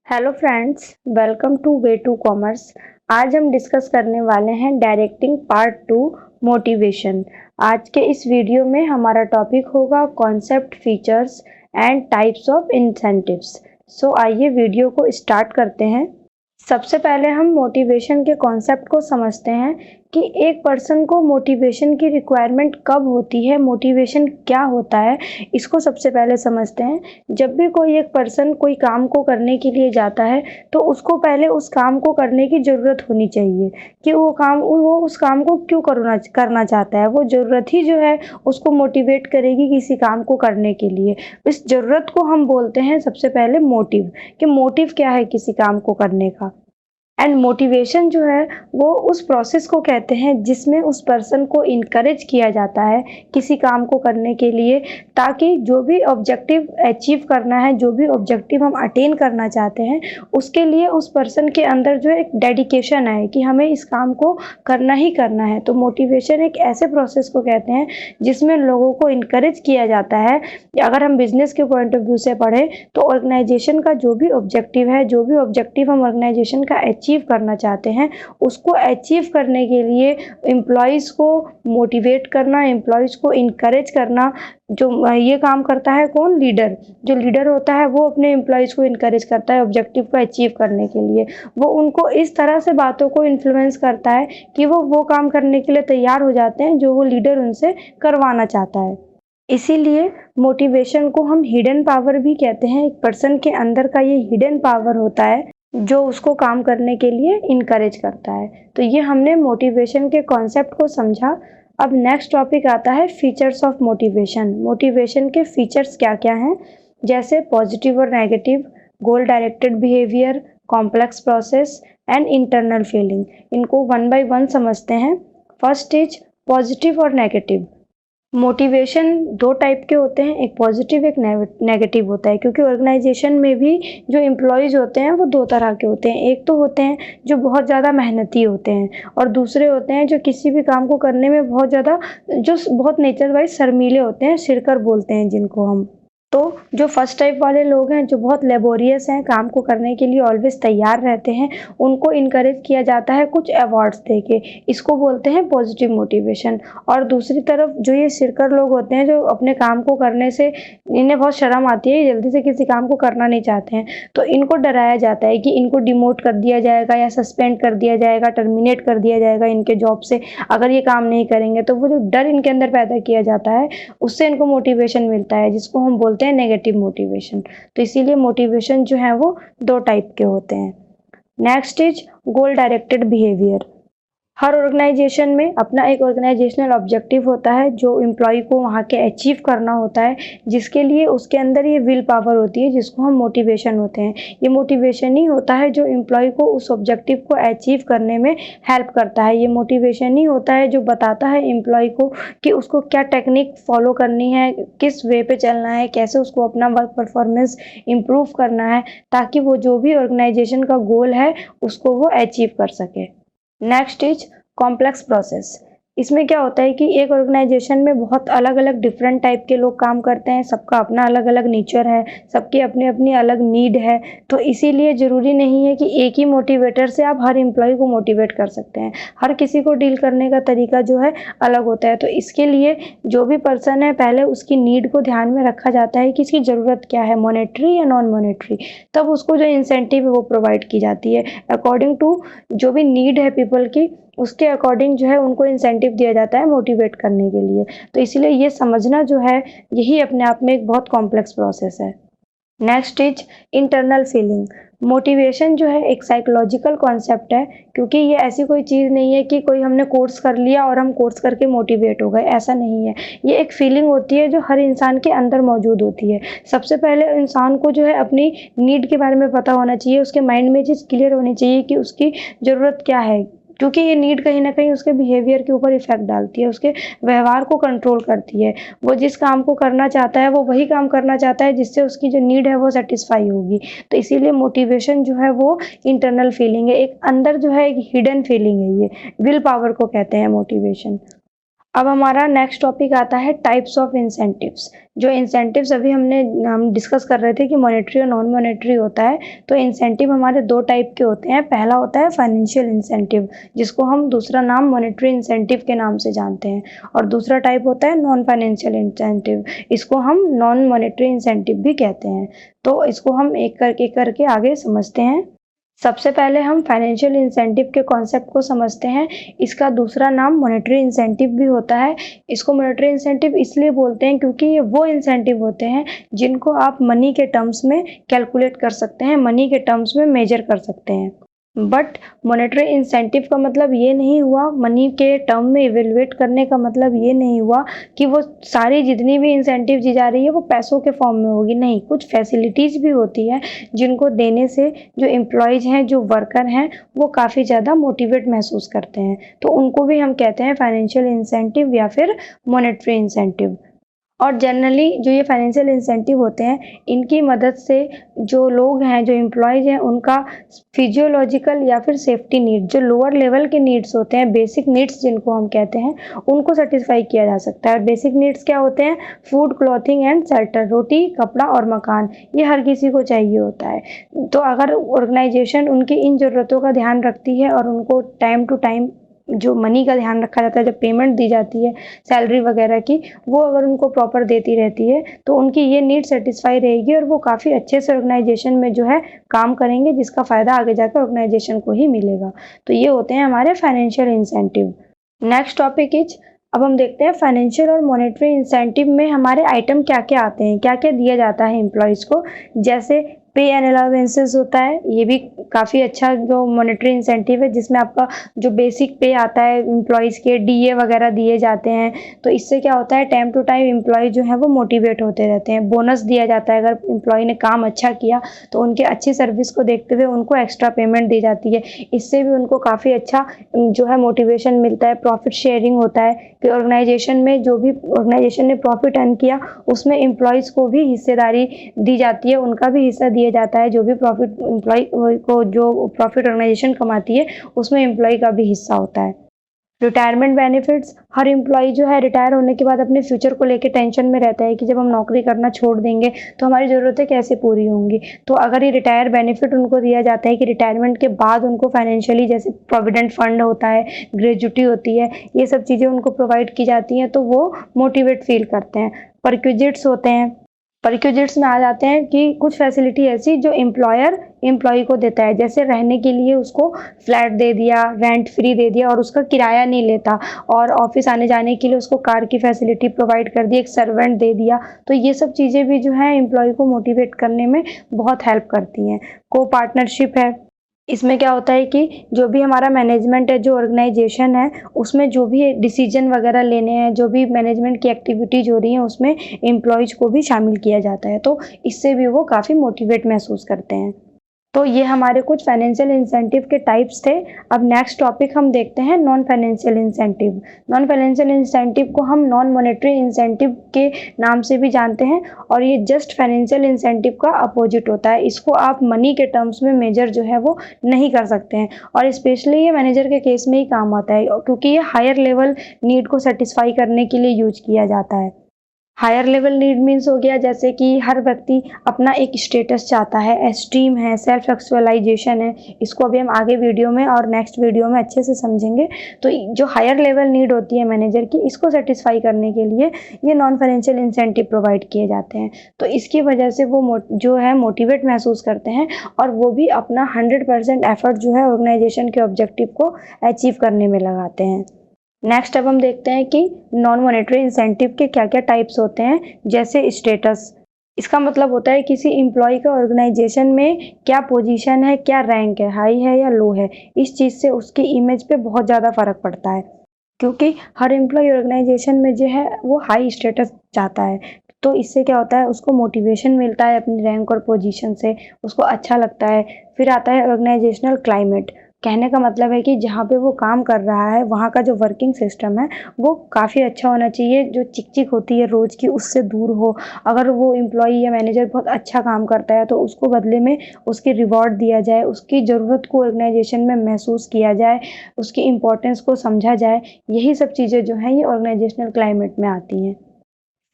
Hello friends, welcome to way to commerce. आज हम discuss करने वाले हैं डायरेक्टिंग पार्ट 2 मोटिवेशन। आज के इस वीडियो में हमारा टॉपिक होगा concept, features and types of incentives. So आइए वीडियो को स्टार्ट करते हैं। सबसे पहले हम मोटिवेशन के कॉन्सेप्ट को समझते हैं कि एक पर्सन को मोटिवेशन की रिक्वायरमेंट कब होती है, मोटिवेशन क्या होता है, इसको सबसे पहले समझते हैं। जब भी कोई एक पर्सन कोई काम को करने के लिए जाता है तो उसको पहले उस काम को करने की ज़रूरत होनी चाहिए कि वो उस काम को क्यों करना चाहता है। वो ज़रूरत ही जो है उसको मोटिवेट करेगी किसी काम को करने के लिए। इस ज़रूरत को हम बोलते हैं सबसे पहले मोटिव, कि मोटिव क्या है किसी काम को करने का। एंड मोटिवेशन जो है वो उस प्रोसेस को कहते हैं जिसमें उस पर्सन को इनकरेज किया जाता है किसी काम को करने के लिए, ताकि जो भी ऑब्जेक्टिव अचीव करना है, जो भी ऑब्जेक्टिव हम अटेन करना चाहते हैं, उसके लिए उस पर्सन के अंदर जो एक डेडिकेशन है कि हमें इस काम को करना ही करना है। तो मोटिवेशन एक ऐसे प्रोसेस को कहते हैं जिसमें लोगों को इनकरेज किया जाता है। अगर हम बिजनेस के पॉइंट ऑफ व्यू से पढ़ें तो ऑर्गेनाइजेशन का जो भी ऑब्जेक्टिव है, जो भी ऑब्जेक्टिव हम ऑर्गेनाइजेशन का अचीव करना चाहते हैं, उसको अचीव करने के लिए एम्प्लॉयज़ को मोटिवेट करना, एम्प्लॉयज़ को इनकरेज करना। जो ये काम करता है कौन? लीडर। जो लीडर होता है वो अपने एम्प्लॉयज़ को इनकरेज करता है ऑब्जेक्टिव को अचीव करने के लिए। वो उनको इस तरह से बातों को इन्फ्लुएंस करता है कि वो काम करने के लिए तैयार हो जाते हैं जो वो लीडर उनसे करवाना चाहता है। इसीलिए मोटिवेशन को हम हिडन पावर भी कहते हैं। एक पर्सन के अंदर का ये हिडन पावर होता है जो उसको काम करने के लिए इनकरेज करता है। तो ये हमने मोटिवेशन के कॉन्सेप्ट को समझा। अब नेक्स्ट टॉपिक आता है फीचर्स ऑफ मोटिवेशन। मोटिवेशन के फीचर्स क्या क्या हैं, जैसे पॉजिटिव और negative, goal directed behaviour, complex process and internal feeling. इनको वन बाय वन समझते हैं। फर्स्ट इज पॉजिटिव और नेगेटिव। मोटिवेशन दो टाइप के होते हैं, एक पॉजिटिव एक नेगेटिव होता है, क्योंकि ऑर्गेनाइजेशन में भी जो एम्प्लॉयज़ होते हैं वो दो तरह के होते हैं। एक तो होते हैं जो बहुत ज़्यादा मेहनती होते हैं और दूसरे होते हैं जो किसी भी काम को करने में बहुत नेचर वाइज शर्मीले होते हैं, सिरकर बोलते हैं जिनको हम। तो जो फर्स्ट टाइप वाले लोग हैं, जो बहुत लेबोरियस हैं, काम को करने के लिए ऑलवेज तैयार रहते हैं, उनको इनकरेज किया जाता है कुछ अवार्ड्स देके। इसको बोलते हैं पॉजिटिव मोटिवेशन। और दूसरी तरफ जो ये सिरकर लोग होते हैं, जो अपने काम को करने से इन्हें बहुत शर्म आती है, जल्दी से किसी काम को करना नहीं चाहते हैं, तो इनको डराया जाता है कि इनको डिमोट कर दिया जाएगा या सस्पेंड कर दिया जाएगा, टर्मिनेट कर दिया जाएगा इनके जॉब से अगर ये काम नहीं करेंगे। तो वो जो डर इनके अंदर पैदा किया जाता है उससे इनको मोटिवेशन मिलता है, जिसको हम बोलते हैं नेगेटिव मोटिवेशन। तो इसीलिए मोटिवेशन जो है वो दो टाइप के होते हैं। Next is goal directed behaviour. हर ऑर्गेनाइजेशन में अपना एक ऑर्गेनाइजेशनल ऑब्जेक्टिव होता है जो एम्प्लॉय को वहाँ के अचीव करना होता है, जिसके लिए उसके अंदर ये विल पावर होती है, जिसको हम मोटिवेशन होते हैं। ये मोटिवेशन ही होता है जो एम्प्लॉय को उस ऑब्जेक्टिव को अचीव करने में हेल्प करता है। ये मोटिवेशन ही होता है जो बताता है एम्प्लॉय को कि उसको क्या टेक्निक फॉलो करनी है, किस वे पे चलना है, कैसे उसको अपना वर्क परफॉर्मेंस इम्प्रूव करना है, ताकि वो जो भी ऑर्गेनाइजेशन का गोल है उसको वो अचीव कर सके। Next is complex process. इसमें क्या होता है कि एक ऑर्गेनाइजेशन में बहुत अलग अलग डिफरेंट टाइप के लोग काम करते हैं, सबका अपना अलग अलग नेचर है, सबकी अपनी अपनी अलग नीड है। तो इसीलिए ज़रूरी नहीं है कि एक ही मोटिवेटर से आप हर एम्प्लॉय को मोटिवेट कर सकते हैं। हर किसी को डील करने का तरीका जो है अलग होता है। तो इसके लिए जो भी पर्सन है, पहले उसकी नीड को ध्यान में रखा जाता है कि इसकी ज़रूरत क्या है, मॉनेटरी या नॉन मॉनेटरी। तब उसको जो इंसेंटिव है वो प्रोवाइड की जाती है अकॉर्डिंग टू जो भी नीड है पीपल की, उसके अकॉर्डिंग जो है उनको इंसेंटिव दिया जाता है मोटिवेट करने के लिए। तो इसीलिए ये समझना जो है, यही अपने आप में एक बहुत कॉम्प्लेक्स प्रोसेस है। Next is internal feeling. Motivation जो है एक साइकोलॉजिकल कॉन्सेप्ट है, क्योंकि ये ऐसी कोई चीज़ नहीं है कि कोई हमने कोर्स कर लिया और हम कोर्स करके मोटिवेट हो गए, ऐसा नहीं है। ये एक फीलिंग होती है जो हर इंसान के अंदर मौजूद होती है। सबसे पहले इंसान को जो है अपनी नीड के बारे में पता होना चाहिए, उसके माइंड में चीज़ क्लियर होनी चाहिए कि उसकी ज़रूरत क्या है, क्योंकि ये नीड कहीं न कहीं उसके बिहेवियर के ऊपर इफ़ेक्ट डालती है, उसके व्यवहार को कंट्रोल करती है। वो जिस काम को करना चाहता है, वो वही काम करना चाहता है जिससे उसकी जो नीड है वो सैटिस्फाई होगी। तो इसीलिए मोटिवेशन जो है वो इंटरनल फीलिंग है, एक अंदर जो है एक हिडन फीलिंग है ये, विल पावर को कहते हैं मोटिवेशन। अब हमारा नेक्स्ट टॉपिक आता है टाइप्स ऑफ इंसेंटिव्स। जो इंसेंटिव्स अभी हम डिस्कस कर रहे थे कि मॉनेटरी और नॉन मॉनेटरी होता है, तो इंसेंटिव हमारे दो टाइप के होते हैं। पहला होता है फाइनेंशियल इंसेंटिव, जिसको हम दूसरा नाम मॉनेटरी इंसेंटिव के नाम से जानते हैं, और दूसरा टाइप होता है नॉन फाइनेंशियल इंसेंटिव, इसको हम नॉन मॉनेटरी इंसेंटिव भी कहते हैं। तो इसको हम एक करके आगे समझते हैं। सबसे पहले हम फाइनेंशियल इंसेंटिव के कॉन्सेप्ट को समझते हैं। इसका दूसरा नाम मॉनेटरी इंसेंटिव भी होता है। इसको मॉनेटरी इंसेंटिव इसलिए बोलते हैं क्योंकि ये वो इंसेंटिव होते हैं जिनको आप मनी के टर्म्स में कैलकुलेट कर सकते हैं, मनी के टर्म्स में मेजर कर सकते हैं। बट मॉनेटरी इंसेंटिव का मतलब ये नहीं हुआ, मनी के टर्म में इवेल्युएट करने का मतलब ये नहीं हुआ कि वो सारी जितनी भी इंसेंटिव दी जा रही है वो पैसों के फॉर्म में होगी। नहीं, कुछ फैसिलिटीज़ भी होती है जिनको देने से जो एम्प्लॉयज़ हैं, जो वर्कर हैं, वो काफ़ी ज़्यादा मोटिवेट महसूस करते हैं। तो उनको भी हम कहते हैं फाइनेंशियल इंसेंटिव या फिर मॉनेटरी इंसेंटिव। और जनरली जो ये फाइनेंशियल इंसेंटिव होते हैं, इनकी मदद से जो लोग हैं, जो एम्प्लॉयज़ हैं, उनका फिजियोलॉजिकल या फिर सेफ्टी नीड, जो लोअर लेवल के नीड्स होते हैं, बेसिक नीड्स जिनको हम कहते हैं, उनको सेटिस्फाई किया जा सकता है। और बेसिक नीड्स क्या होते हैं? फूड, क्लॉथिंग एंड शेल्टर, रोटी, कपड़ा और मकान, ये हर किसी को चाहिए होता है। तो अगर ऑर्गेनाइजेशन उनकी इन ज़रूरतों का ध्यान रखती है और उनको टाइम टू टाइम जो मनी का ध्यान रखा जाता है, जब पेमेंट दी जाती है सैलरी वगैरह की, वो अगर उनको प्रॉपर देती रहती है तो उनकी ये नीड सेटिस्फाई रहेगी और वो काफ़ी अच्छे से ऑर्गेनाइजेशन में जो है काम करेंगे, जिसका फ़ायदा आगे जाकर ऑर्गेनाइजेशन को ही मिलेगा। तो ये होते हैं हमारे financial incentive. Next topic is, अब हम देखते हैं फाइनेंशियल और मॉनेटरी इंसेंटिव में हमारे आइटम क्या क्या आते हैं, क्या क्या दिया जाता है एम्प्लॉयज़ को। जैसे पे एंड अलाउंसेस होता है, ये भी काफ़ी अच्छा जो मॉनेटरी इंसेंटिव है, जिसमें आपका जो बेसिक पे आता है एम्प्लॉयज़ के, डीए वगैरह दिए जाते हैं। तो इससे क्या होता है, टाइम टू टाइम एम्प्लॉय जो है वो मोटिवेट होते रहते हैं। बोनस दिया जाता है, अगर एम्प्लॉय ने काम अच्छा किया तो उनके अच्छी सर्विस को देखते हुए उनको एक्स्ट्रा पेमेंट दी जाती है। इससे भी उनको काफ़ी अच्छा जो है मोटिवेशन मिलता है। प्रॉफिट शेयरिंग होता है कि ऑर्गेनाइजेशन में जो भी ऑर्गेनाइजेशन ने प्रॉफिट अर्न किया उसमें एम्प्लॉयज़ को भी हिस्सेदारी दी जाती है, उनका भी हिस्सा दिया जाता है। जो भी प्रॉफिट एम्प्लॉय को, जो प्रॉफिट ऑर्गेनाइजेशन कमाती है, उसमें एम्प्लॉय का भी हिस्सा होता है। रिटायरमेंट बेनिफिट्स, हर एम्प्लॉय जो है रिटायर होने के बाद अपने फ्यूचर को लेके टेंशन में रहता है कि जब हम नौकरी करना छोड़ देंगे तो हमारी ज़रूरतें कैसे पूरी होंगी। तो अगर ये रिटायर बेनिफिट उनको दिया जाता है कि रिटायरमेंट के बाद उनको फाइनेंशियली, जैसे प्रोविडेंट फंड होता है, ग्रेजुटी होती है, ये सब चीज़ें उनको प्रोवाइड की जाती हैं, तो वो मोटिवेट फील करते हैं। परक्विजिट्स होते हैं, परक्विजिट्स में आ जाते हैं कि कुछ फैसिलिटी ऐसी जो एम्प्लॉयर एम्प्लॉय को देता है, जैसे रहने के लिए उसको फ्लैट दे दिया, रेंट फ्री दे दिया और उसका किराया नहीं लेता, और ऑफिस आने जाने के लिए उसको कार की फैसिलिटी प्रोवाइड कर दी, एक सर्वेंट दे दिया। तो ये सब चीज़ें भी जो है एम्प्लॉय को मोटिवेट करने में बहुत हेल्प करती हैं। को पार्टनरशिप है, इसमें क्या होता है कि जो भी हमारा मैनेजमेंट है, जो ऑर्गेनाइजेशन है, उसमें जो भी डिसीजन वगैरह लेने हैं, जो भी मैनेजमेंट की एक्टिविटीज़ हो रही हैं, उसमें एम्प्लॉयज़ को भी शामिल किया जाता है। तो इससे भी वो काफ़ी मोटिवेट महसूस करते हैं। तो ये हमारे कुछ फाइनेंशियल इंसेंटिव के टाइप्स थे। अब नेक्स्ट टॉपिक हम देखते हैं non financial incentive. Non financial incentive को हम नॉन मॉनेटरी इंसेंटिव के नाम से भी जानते हैं, और ये जस्ट फाइनेंशियल इंसेंटिव का अपोजिट होता है। इसको आप मनी के टर्म्स में मेजर जो है वो नहीं कर सकते हैं, और स्पेशली ये मैनेजर के केस में ही काम आता है, क्योंकि ये हायर लेवल नीड को सेटिस्फाई करने के लिए यूज किया जाता है। हायर लेवल नीड मीन्स हो गया जैसे कि हर व्यक्ति अपना एक स्टेटस चाहता है, एस्टीम है, सेल्फ एक्चुअलाइजेशन है। इसको अभी हम आगे वीडियो में और नेक्स्ट वीडियो में अच्छे से समझेंगे। तो जो हायर लेवल नीड होती है मैनेजर की, इसको सेटिस्फाई करने के लिए ये नॉन फाइनेंशियल इंसेंटिव प्रोवाइड किए जाते हैं। तो इसकी वजह से वो जो है मोटिवेट महसूस करते हैं, और वो भी अपना 100% एफर्ट जो है ऑर्गेनाइजेशन के ऑब्जेक्टिव को अचीव करने में लगाते हैं। नेक्स्ट अब हम देखते हैं कि नॉन मॉनेटरी इंसेंटिव के क्या क्या टाइप्स होते हैं। जैसे स्टेटस, इसका मतलब होता है किसी एम्प्लॉय का ऑर्गेनाइजेशन में क्या पोजीशन है, क्या रैंक है, हाई है या लो है। इस चीज़ से उसकी इमेज पे बहुत ज़्यादा फर्क पड़ता है, क्योंकि हर एम्प्लॉय ऑर्गेनाइजेशन में जो है वो हाई स्टेटस चाहता है। तो इससे क्या होता है, उसको मोटिवेशन मिलता है अपनी रैंक और पोजीशन से, उसको अच्छा लगता है। फिर आता है ऑर्गेनाइजेशनल क्लाइमेट, कहने का मतलब है कि जहाँ पे वो काम कर रहा है वहाँ का जो वर्किंग सिस्टम है वो काफ़ी अच्छा होना चाहिए, जो चिक-चिक होती है रोज़ की उससे दूर हो। अगर वो एम्प्लॉयी या मैनेजर बहुत अच्छा काम करता है तो उसको बदले में उसकी रिवॉर्ड दिया जाए, उसकी ज़रूरत को ऑर्गेनाइजेशन में महसूस किया जाए, उसकी इम्पोर्टेंस को समझा जाए। यही सब चीज़ें जो हैं ये ऑर्गेनाइजेशनल क्लाइमेट में आती हैं।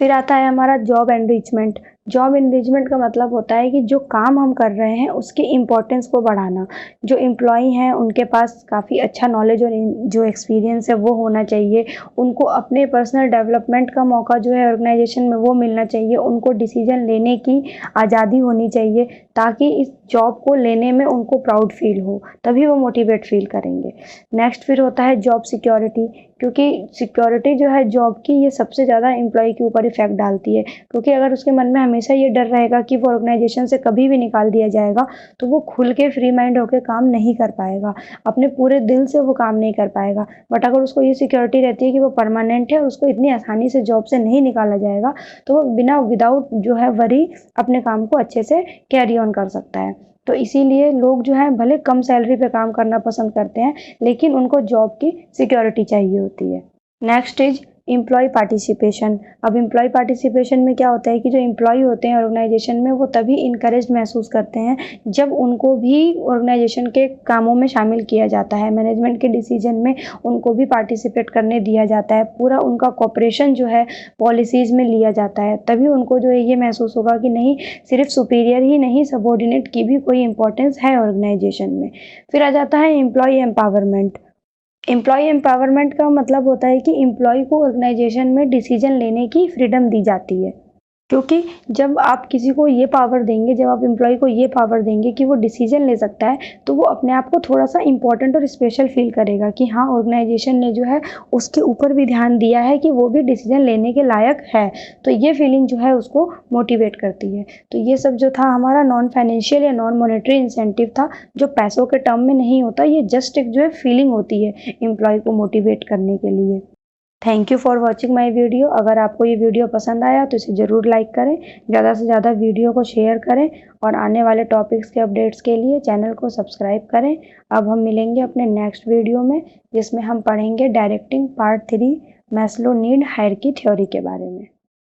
फिर आता है हमारा जॉब एनरिचमेंट। जॉब एनरिचमेंट का मतलब होता है कि जो काम हम कर रहे हैं उसकी इम्पोर्टेंस को बढ़ाना। जो एम्प्लॉयी हैं उनके पास काफ़ी अच्छा नॉलेज और जो एक्सपीरियंस है वो होना चाहिए। उनको अपने पर्सनल डेवलपमेंट का मौका जो है ऑर्गेनाइजेशन में वो मिलना चाहिए। उनको डिसीजन लेने की आज़ादी होनी चाहिए ताकि इस जॉब को लेने में उनको प्राउड फील हो, तभी वो मोटिवेट फील करेंगे। नेक्स्ट फिर होता है जॉब सिक्योरिटी, क्योंकि सिक्योरिटी जो है जॉब की ये सबसे ज़्यादा एम्प्लॉय के ऊपर इफ़ेक्ट डालती है, क्योंकि अगर उसके मन में हमेशा ये डर रहेगा कि वो ऑर्गेनाइजेशन से कभी भी निकाल दिया जाएगा तो वो खुल के फ्री माइंड होकर काम नहीं कर पाएगा, अपने पूरे दिल से वो काम नहीं कर पाएगा। बट अगर उसको ये सिक्योरिटी रहती है कि वो परमानेंट है और उसको इतनी आसानी से जॉब से नहीं निकाला जाएगा तो वो बिना विदाउट जो है वरी अपने काम को अच्छे से कैरी ऑन कर सकता है। तो इसीलिए लोग जो हैं भले कम सैलरी पे काम करना पसंद करते हैं लेकिन उनको जॉब की सिक्योरिटी चाहिए होती है। Next is employee participation. अब एम्प्लॉय पार्टिसिपेशन में क्या होता है कि जो एम्प्लॉय होते हैं ऑर्गेनाइजेशन में वो तभी इनकरेज महसूस करते हैं जब उनको भी ऑर्गेनाइजेशन के कामों में शामिल किया जाता है, मैनेजमेंट के डिसीजन में उनको भी पार्टिसिपेट करने दिया जाता है, पूरा उनका कोऑपरेशन जो है पॉलिसीज़ में लिया जाता है, तभी उनको जो है ये महसूस होगा कि नहीं, सिर्फ सुपीरियर ही नहीं सबॉर्डिनेट की भी कोई इंपॉर्टेंस है ऑर्गेनाइजेशन में। फिर आ जाता है एम्प्लॉय एम्पावरमेंट। एम्प्लॉय एम्पावरमेंट का मतलब होता है कि एम्प्लॉय को ऑर्गेनाइजेशन में डिसीजन लेने की फ्रीडम दी जाती है, क्योंकि जब आप किसी को ये पावर देंगे, जब आप एम्प्लॉय को ये पावर देंगे कि वो डिसीजन ले सकता है तो वो अपने आप को थोड़ा सा इम्पोर्टेंट और स्पेशल फील करेगा कि हाँ, ऑर्गेनाइजेशन ने जो है उसके ऊपर भी ध्यान दिया है कि वो भी डिसीजन लेने के लायक है। तो ये फीलिंग जो है उसको मोटिवेट करती है। तो ये सब जो था हमारा नॉन फाइनेंशियल या नॉन मॉनेटरी इंसेंटिव था, जो पैसों के टर्म में नहीं होता, ये जस्ट एक जो है फीलिंग होती है एम्प्लॉय को मोटिवेट करने के लिए। Thank you for watching my video. अगर आपको ये वीडियो पसंद आया तो इसे ज़रूर लाइक करें, ज़्यादा से ज़्यादा वीडियो को शेयर करें और आने वाले टॉपिक्स के अपडेट्स के लिए चैनल को सब्सक्राइब करें। अब हम मिलेंगे अपने नेक्स्ट वीडियो में, जिसमें हम पढ़ेंगे directing part 3 Maslow need hierarchy theory के बारे में।